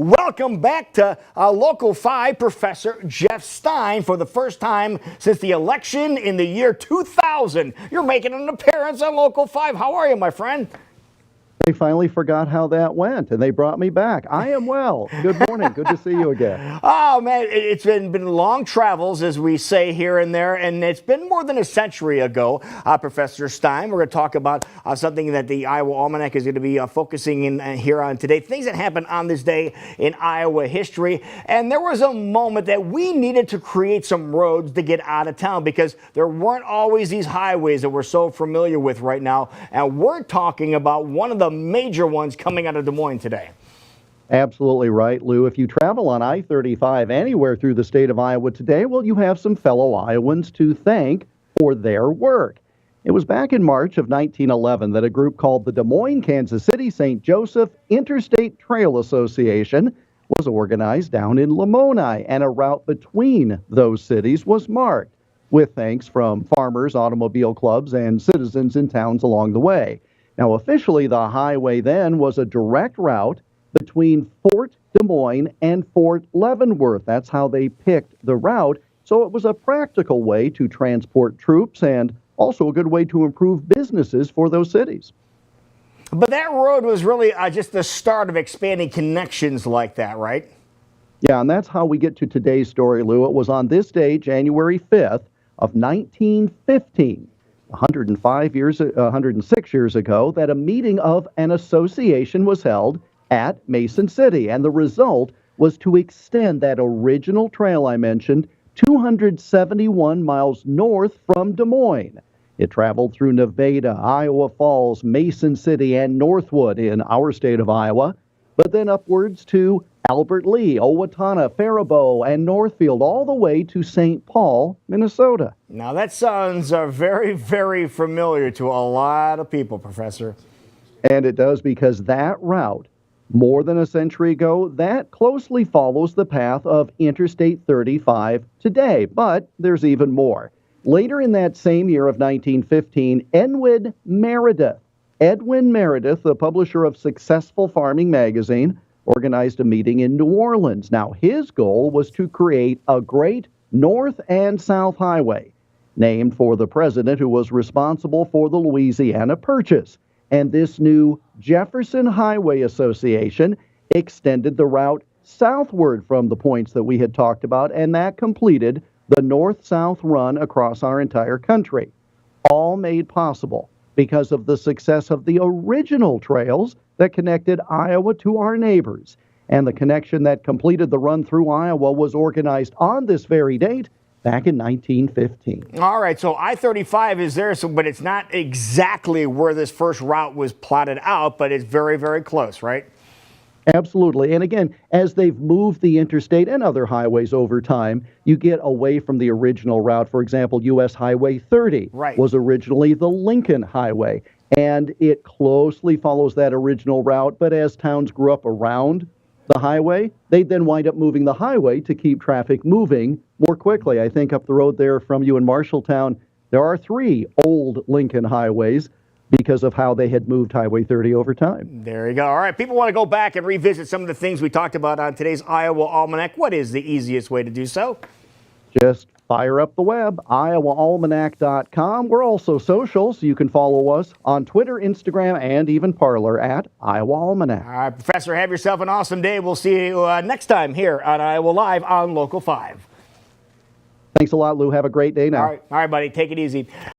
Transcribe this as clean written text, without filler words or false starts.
Welcome back to Local 5, Professor Jeff Stein. For the first time since the election in the year 2000, you're making an appearance on Local 5. How are you, my friend? They finally forgot how that went, and they brought me back. I am well. Good morning. Good to see you again. Oh, man, it's been long travels, as we say here and there, and it's been more than a century ago, Professor Stein. We're going to talk about something that the Iowa Almanac is going to be focusing in here on today, things that happened on this day in Iowa history. And there was a moment that we needed to create some roads to get out of town because there weren't always these highways that we're so familiar with right now. And we're talking about one of the major ones coming out of Des Moines today. Absolutely right, Lou. If you travel on I-35 anywhere through the state of Iowa today, well, you have some fellow Iowans to thank for their work. It was back in March of 1911 that a group called the Des Moines, Kansas City, St. Joseph Interstate Trail Association was organized down in Lamoni, and a route between those cities was marked, with thanks from farmers, automobile clubs, and citizens in towns along the way. Now, officially, the highway then was a direct route between Fort Des Moines and Fort Leavenworth. That's how they picked the route. So it was a practical way to transport troops and also a good way to improve businesses for those cities. But that road was really just the start of expanding connections like that, right? Yeah, and that's how we get to today's story, Lou. It was on this day, January 5th of 1915. 106 years ago, that a meeting of an association was held at Mason City, and the result was to extend that original trail I mentioned 271 miles north from Des Moines. It traveled through Nevada, Iowa Falls, Mason City, and Northwood in our state of Iowa, but then upwards to Albert Lee, Owatonna, Faribault, and Northfield, all the way to St. Paul, Minnesota. Now that sounds very, very familiar to a lot of people, Professor. And it does, because that route, more than a century ago, that closely follows the path of Interstate 35 today. But there's even more. Later in that same year of 1915, Edwin Meredith, the publisher of Successful Farming magazine, organized a meeting in New Orleans. Now, his goal was to create a great north and south highway, named for the president who was responsible for the Louisiana Purchase. And this new Jefferson Highway Association extended the route southward from the points that we had talked about, and that completed the north-south run across our entire country. All made possible because of the success of the original trails that connected Iowa to our neighbors. And the connection that completed the run through Iowa was organized on this very date back in 1915. All right, so I-35 is there, but it's not exactly where this first route was plotted out, but it's very, very close, right? Absolutely. And again, as they've moved the interstate and other highways over time, you get away from the original route. For example, U.S. Highway 30 was originally the Lincoln Highway, and it closely follows that original route. But as towns grew up around the highway, they'd then wind up moving the highway to keep traffic moving more quickly. I think up the road there from you in Marshalltown, there are 3 old Lincoln highways, because of how they had moved Highway 30 over time. There you go. All right, people want to go back and revisit some of the things we talked about on today's Iowa Almanac. What is the easiest way to do so? Just fire up the web, iowaalmanac.com. We're also social, so you can follow us on Twitter, Instagram, and even Parler at Iowa Almanac. All right, Professor, have yourself an awesome day. We'll see you next time here on Iowa Live on Local 5. Thanks a lot, Lou. Have a great day now. All right, buddy. Take it easy.